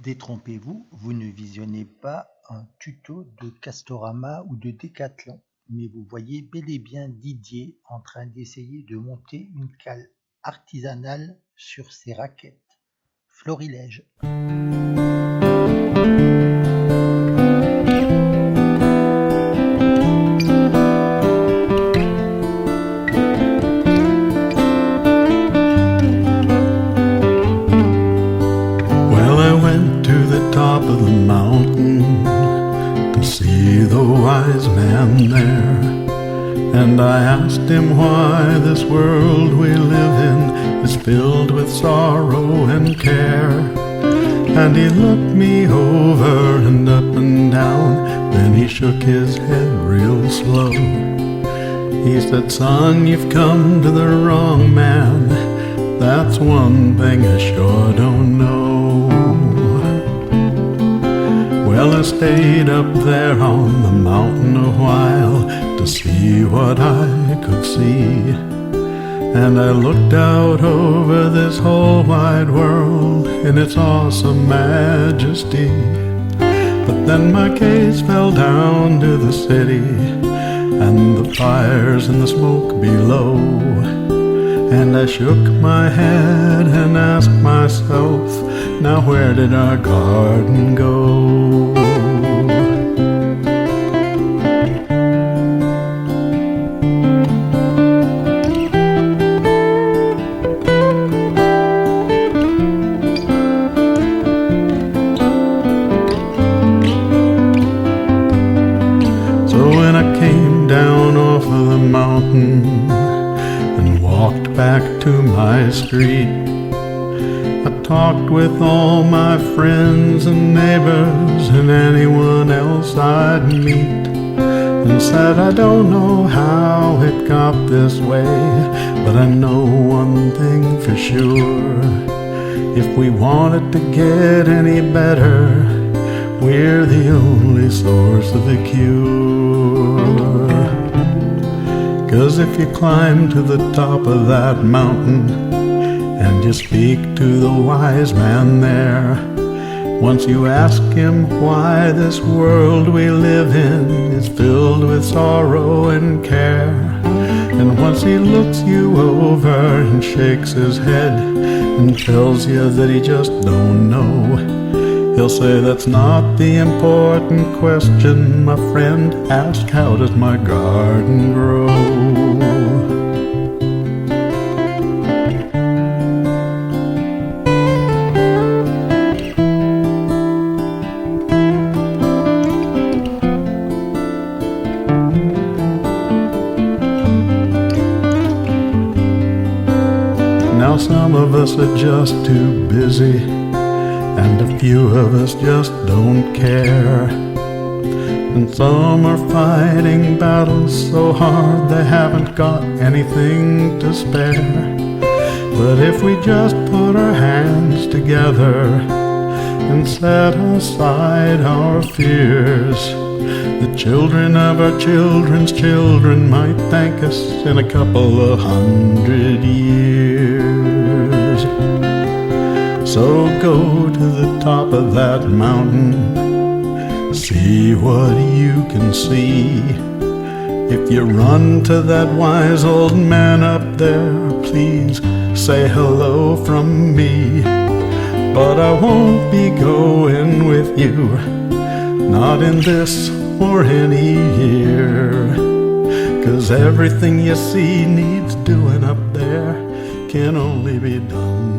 Détrompez-vous, vous ne visionnez pas un tuto de Castorama ou de Décathlon, mais vous voyez bel et bien Didier en train d'essayer de monter une cale artisanale sur ses raquettes. Florilège. Top of the mountain to see the wise man there, and I asked him why this world we live in is filled with sorrow and care. And he looked me over and up and down, then he shook his head real slow. He said, "Son, you've come to the wrong man, that's one thing I sure don't know." Well, I stayed up there on the mountain a while to see what I could see, and I looked out over this whole wide world in its awesome majesty. But then my gaze fell down to the city and the fires and the smoke below, and I shook my head and asked myself, now where did our garden go? So when I came down off of the mountain and walked back to my street, I talked with all my friends and neighbors and anyone else I'd meet, and said, I don't know how it got this way, but I know one thing for sure. If we want it to get any better, we're the only source of the cure. 'Cause if you climb to the top of that mountain and you speak to the wise man there, once you ask him why this world we live in is filled with sorrow and care, and once he looks you over and shakes his head and tells you that he just don't know, he'll say, that's not the important question, my friend. Ask, how does my garden grow? Now some of us are just too busy, and a few of us just don't care, and some are fighting battles so hard they haven't got anything to spare. But if we just put our hands together and set aside our fears, the children of our children's children might thank us in a couple of 100 years. So go to the top of that mountain, see what you can see. If you run to that wise old man up there, please say hello from me. But I won't be going with you, not in this or any year, 'cause everything you see needs doing up there can only be done